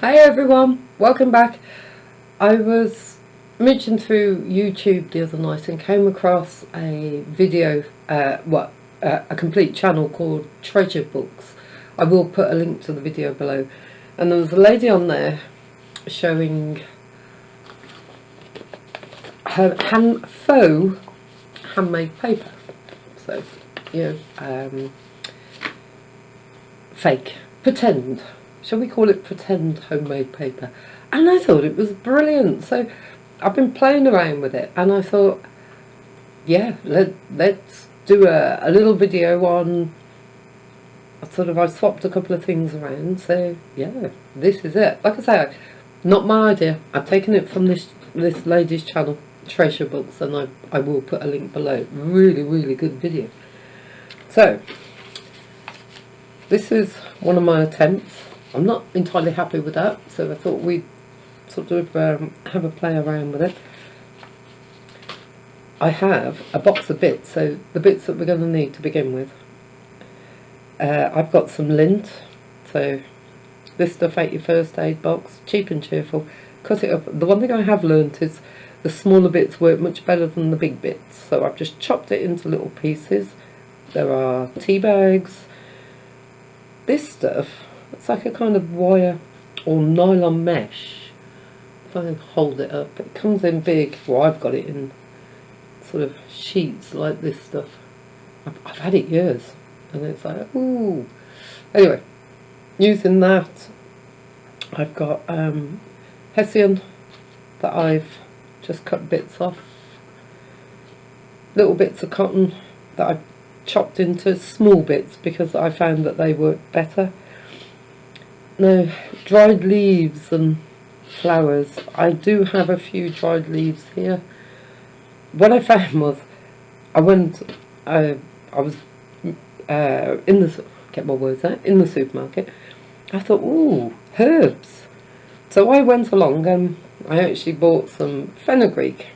Hi everyone, welcome back. I was mooching through YouTube the other night and came across a video, a complete channel called Treasure Books. I will put a link to the video below. And there was a lady on there showing her faux handmade paper. So, fake, pretend. Shall we call it pretend homemade paper? And I thought it was brilliant. So I've been playing around with it, and I thought, yeah, let's do a little video on. I swapped a couple of things around. So yeah, this is it. Like I say, not my idea. I've taken it from this lady's channel, Treasure Books, and I will put a link below. Really good video. So this is one of my attempts. I'm not entirely happy with that, so I thought we'd sort of have a play around with it. I have a box of bits, so the bits that we're going to need to begin with. I've got some lint, so this stuff ain't your first aid box, cheap and cheerful. Cut it up. The one thing I have learnt is the smaller bits work much better than the big bits, so I've just chopped it into little pieces. There are tea bags. This stuff, it's like a kind of wire or nylon mesh. If I hold it up, it comes in big. Well, I've got it in sort of sheets like this stuff. I've had it years, and it's like, ooh. Anyway, using that, I've got hessian that I've just cut bits off. Little bits of cotton that I've chopped into small bits because I found that they work better. Now, dried leaves and flowers. I do have a few dried leaves here. What I found was, I was in the supermarket. I thought, ooh, herbs. So I went along and I actually bought some fenugreek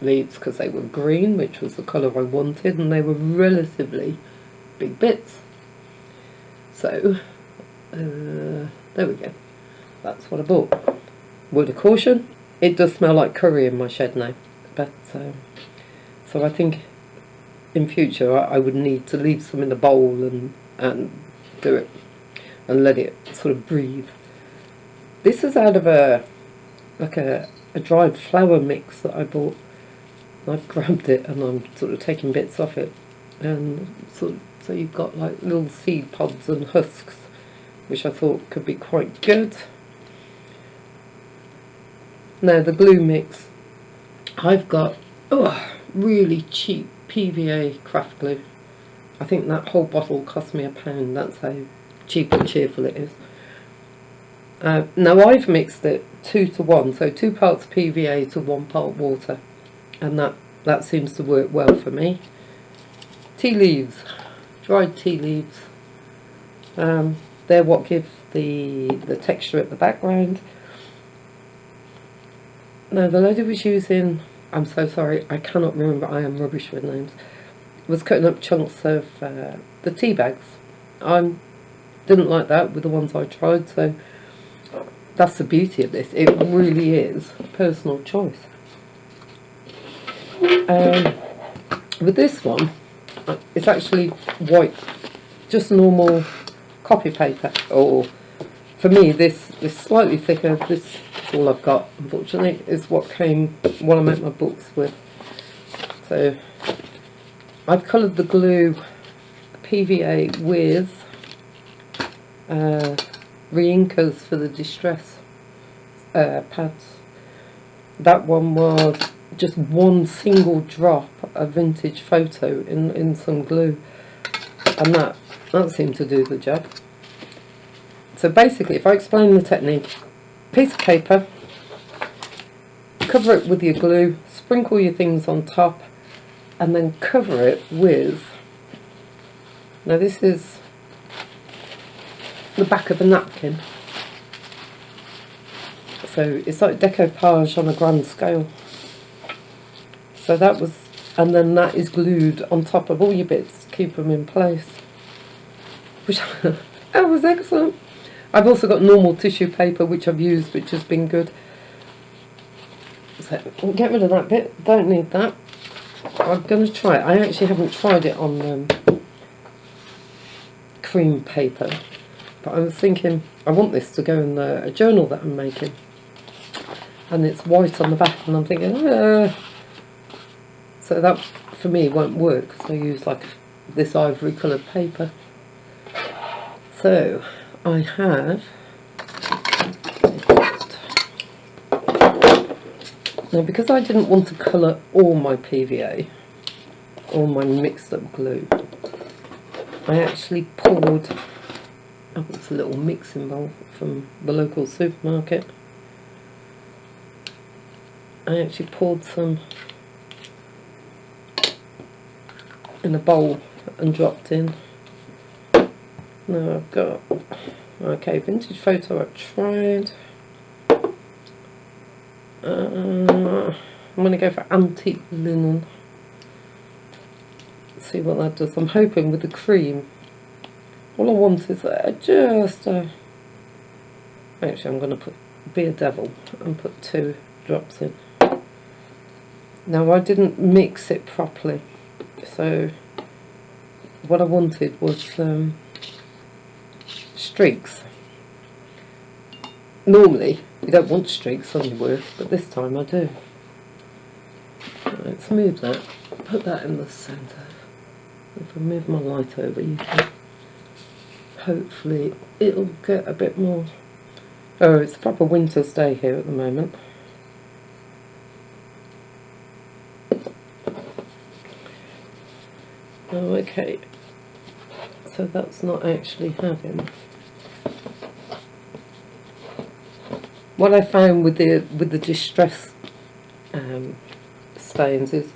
leaves because they were green, which was the colour I wanted, and they were relatively big bits. So there we go. That's what I bought. Word of caution, it does smell like curry in my shed now, but so I think in future I would need to leave some in a bowl and do it and let it sort of breathe. This is out of a dried flour mix that I bought. I've grabbed it and I'm sort of taking bits off it, and so you've got like little seed pods and husks, which I thought could be quite good. Now the glue mix, I've got really cheap PVA craft glue. I think that whole bottle cost me £1. That's how cheap and cheerful it is. Now I've mixed it 2 to 1, so 2 parts PVA to 1 part water, and that seems to work well for me. Tea leaves, dried tea leaves. They're what give the texture at the background. Now the lady was using, I'm so sorry, I cannot remember, I am rubbish with names, was cutting up chunks of the tea bags. I didn't like that with the ones I tried, so that's the beauty of this. It really is a personal choice. With this one, it's actually white, just normal copy paper, or for me this slightly thicker. This is all I've got, unfortunately, is what came when I made my books with. So I've coloured the glue PVA with re-inkers for the distress pads. That one was just one single drop of vintage photo in some glue, and that seemed to do the job. So basically, if I explain the technique, piece of paper, cover it with your glue, sprinkle your things on top, and then cover it with, now this is the back of a napkin, so it's like decoupage on a grand scale. So that was, and then that is glued on top of all your bits to keep them in place, which that was excellent. I've also got normal tissue paper which I've used, which has been good. So we'll get rid of that bit, don't need that. I'm going to try it. I actually haven't tried it on cream paper, but I was thinking I want this to go in a journal that I'm making, and it's white on the back, and I'm thinking so that for me won't work because I use like this ivory coloured paper. So I have, now because I didn't want to colour all my PVA, all my mixed up glue, I actually poured, oh, it's a little mixing bowl from the local supermarket. I actually poured some in a bowl and dropped in. Now I've got, okay, vintage photo I've tried. I'm going to go for antique linen. See what that does. I'm hoping with the cream, all I want is just actually I'm going to be a devil and put 2 drops in. Now I didn't mix it properly, so what I wanted was streaks. Normally you don't want streaks on your work, but this time I do. Let's move that, put that in the centre. If I move my light over, you can, hopefully it'll get a bit more. Oh, it's a proper winter's day here at the moment. Oh, okay, so that's not actually having. What I found with the distress stains is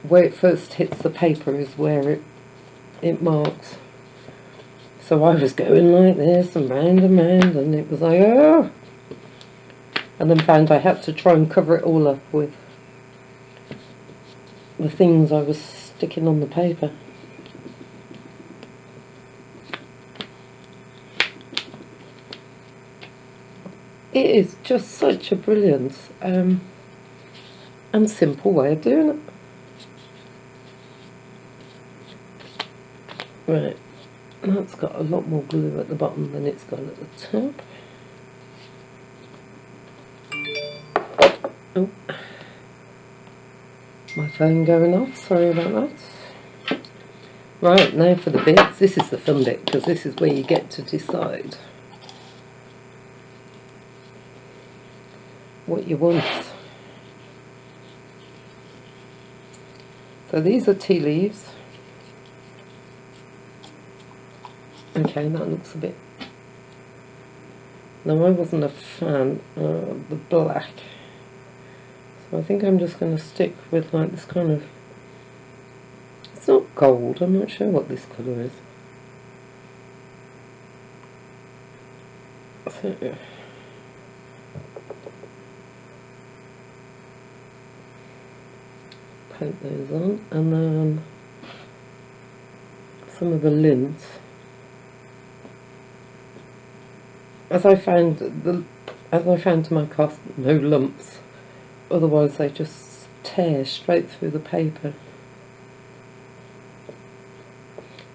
where it first hits the paper is where it marks. So I was going like this and round, and it was like, oh, and then found I had to try and cover it all up with the things I was sticking on the paper. It is just such a brilliant and simple way of doing it. Right, that's got a lot more glue at the bottom than it's got at the top. Oh, my phone going off, sorry about that. Right, now for the bits. This is the fun bit, because this is where you get to decide what you want. So these are tea leaves. Okay, that looks a bit. Now I wasn't a fan of the black, so I think I'm just going to stick with like this kind of. It's not gold. I'm not sure what this colour is. So, paint those on, and then some of the lint. As I found to my cost, no lumps. Otherwise, they just tear straight through the paper.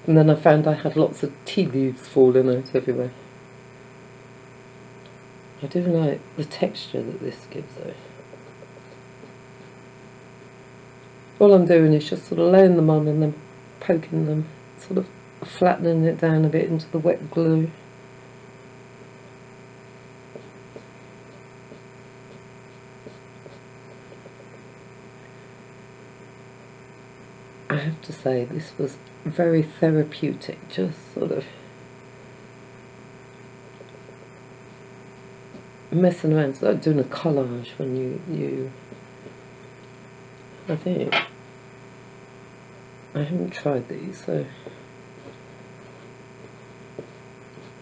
And then I found I had lots of tea leaves falling out everywhere. I do like the texture that this gives though. All I'm doing is just sort of laying them on and then poking them, sort of flattening it down a bit into the wet glue. I have to say this was very therapeutic, just sort of messing around. It's like doing a collage when you I think I haven't tried these, so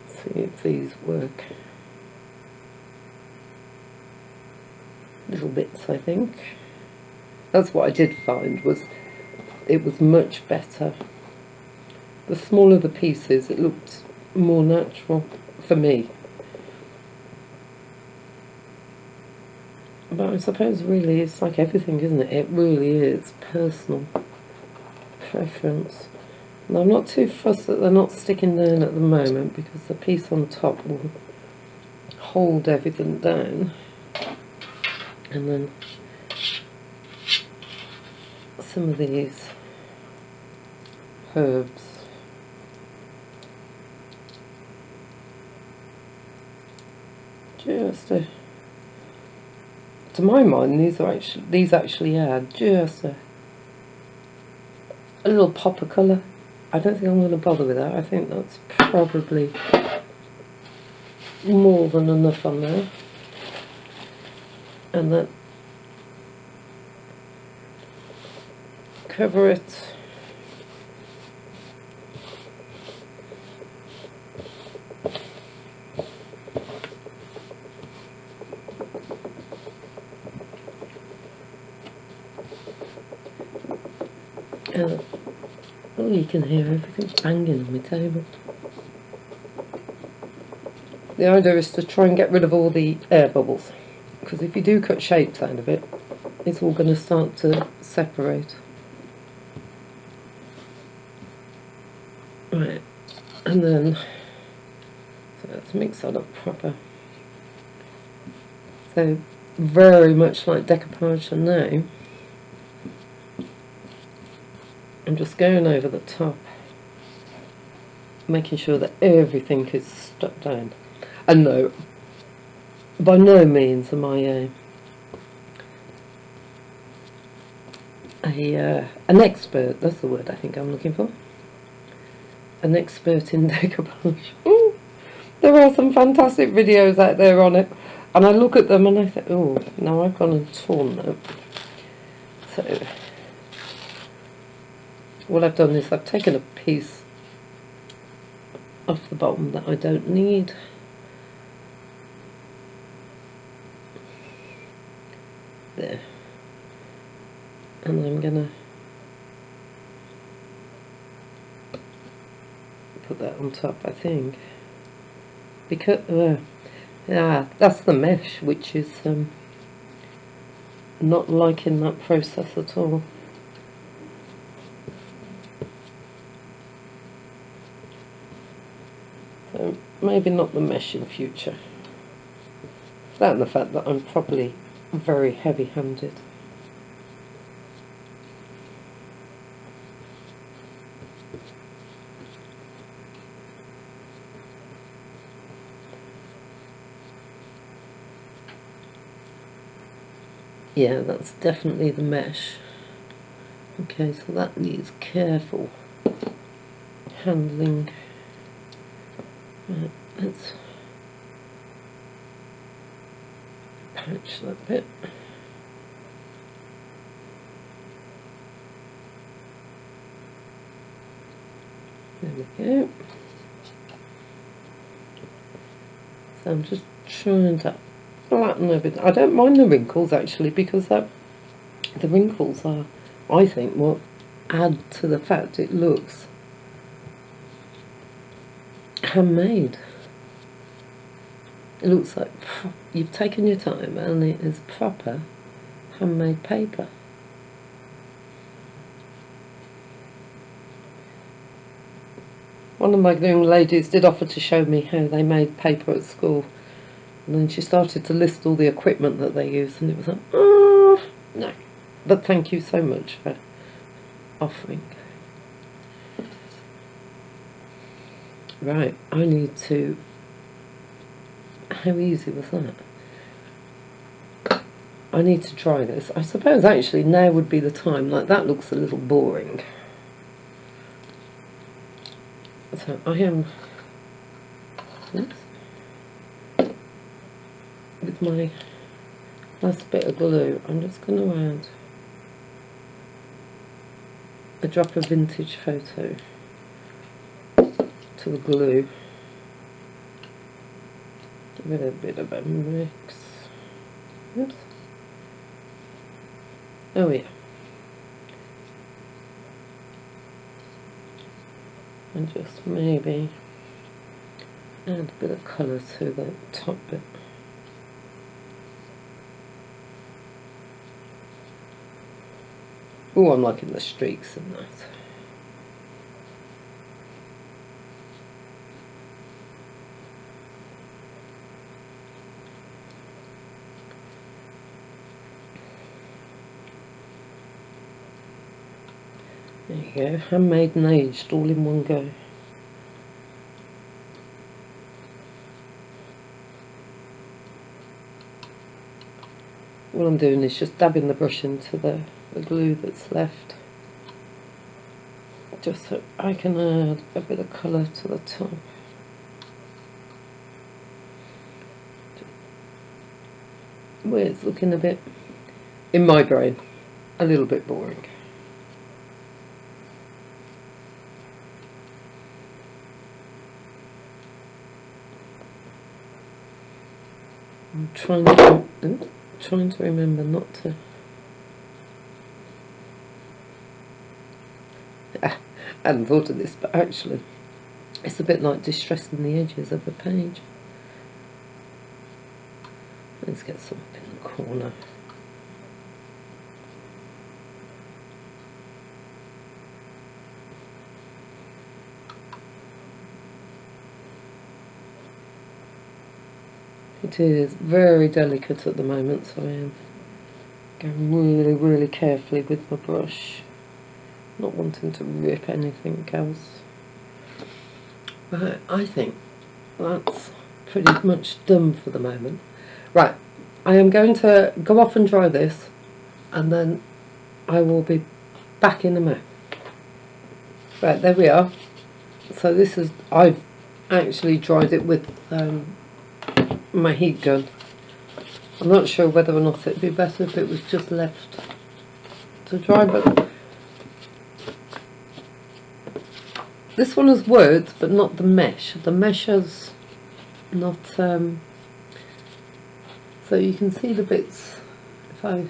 let's see if these work. Little bits, I think. That's what I did find, was it was much better. The smaller the pieces, it looked more natural for me. But I suppose really it's like everything, isn't it? It really is personal preference. And I'm not too fussed that they're not sticking down at the moment, because the piece on top will hold everything down. And then some of these herbs. Just to my mind, these actually add just a little pop of colour. I don't think I'm going to bother with that. I think that's probably more than enough on there. And then cover it. Oh, you can hear everything banging on my table. The idea is to try and get rid of all the air bubbles, because if you do cut shapes out of it, it's all going to start to separate. Right, and then, so let's mix that up proper. So, very much like decoupage, and now I'm just going over the top, making sure that everything is stuck down. And no, by no means am I an expert. That's the word I think I'm looking for. An expert in decoupage. Ooh, there are some fantastic videos out there on it, and I look at them and I think, oh, now I've gone and torn that. So what I've done is I've taken a piece off the bottom that I don't need. There. And I'm gonna put that on top, I think, because yeah, that's the mesh, which is not liking that process at all. So maybe not the mesh in future. That and the fact that I'm probably very heavy-handed. Yeah, that's definitely the mesh. Okay, so that needs careful handling. Right, let's patch that bit. There we go. So I'm just trying to flatten a bit. I don't mind the wrinkles actually, because the wrinkles are, I think, what add to the fact it looks handmade. It looks like you've taken your time, and it is proper handmade paper. One of my young ladies did offer to show me how they made paper at school, and then she started to list all the equipment that they use, and it was like, oh, no. But thank you so much for offering. Right, I need to... How easy was that? I need to try this. I suppose actually now would be the time. Like, that looks a little boring. So I am... Oops. With my last bit of glue, I'm just going to add a drop of vintage photo to the glue. Give it a bit of a mix. Oops. Oh yeah. And just maybe add a bit of colour to the top bit. Oh, I'm liking the streaks in that. There you go, handmade and aged all in one go. What I'm doing is just dabbing the brush into the glue that's left, just so I can add a bit of colour to the top. Where it's looking a bit, in my brain, a little bit boring. I'm trying to remember not to. I hadn't thought of this, but actually, it's a bit like distressing the edges of the page. Let's get some up in the corner. It is very delicate at the moment, so I am going really carefully with my brush, not wanting to rip anything else. But I think that's pretty much done for the moment. Right, I am going to go off and dry this, and then I will be back in a minute. Right, there we are. So this is, I've actually dried it with my heat gun. I'm not sure whether or not it'd be better if it was just left to dry, but this one has words but not the mesh. The mesh has not, so you can see the bits. So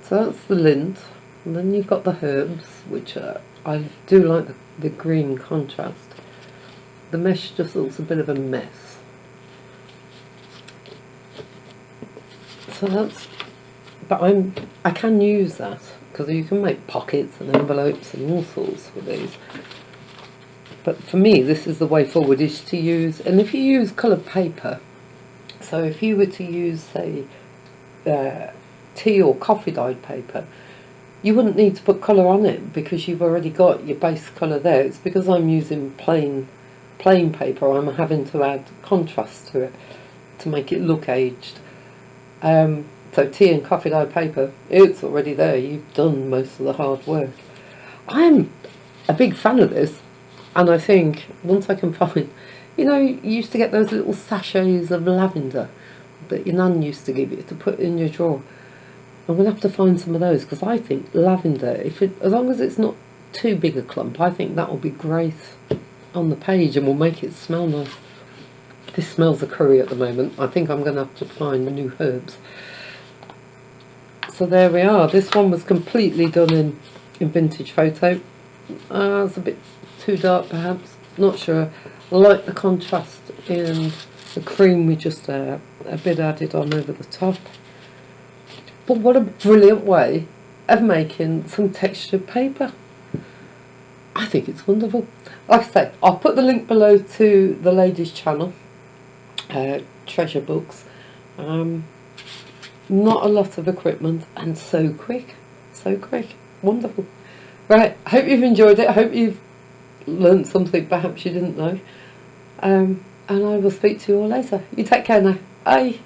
that's the lint, and then you've got the herbs, which I do like the green contrast. The mesh just looks a bit of a mess. So that's, but I can use that, because you can make pockets and envelopes and all sorts with these. But for me, this is the way forward, is to use, and if you use coloured paper, so if you were to use, say, tea or coffee dyed paper, you wouldn't need to put colour on it because you've already got your base colour there. It's because I'm using plain paper, I'm having to add contrast to it to make it look aged. So tea and coffee dyed paper, it's already there, you've done most of the hard work. I'm a big fan of this, and I think once I can find, you know, you used to get those little sachets of lavender that your nan used to give you to put in your drawer. I'm going to have to find some of those, because I think lavender, as long as it's not too big a clump, I think that will be great on the page and will make it smell nice. This smells of curry at the moment. I think I'm going to have to find the new herbs. So there we are. This one was completely done in vintage photo. It's a bit too dark perhaps, not sure. I like the contrast in the cream we just a bit added on over the top. But what a brilliant way of making some textured paper. I think it's wonderful. Like I say, I'll put the link below to the ladies' channel, Treasure Books. Not a lot of equipment, and so quick, wonderful. Right, I hope you've enjoyed it. I hope you've learned something perhaps you didn't know. And I will speak to you all later. You take care now. Bye.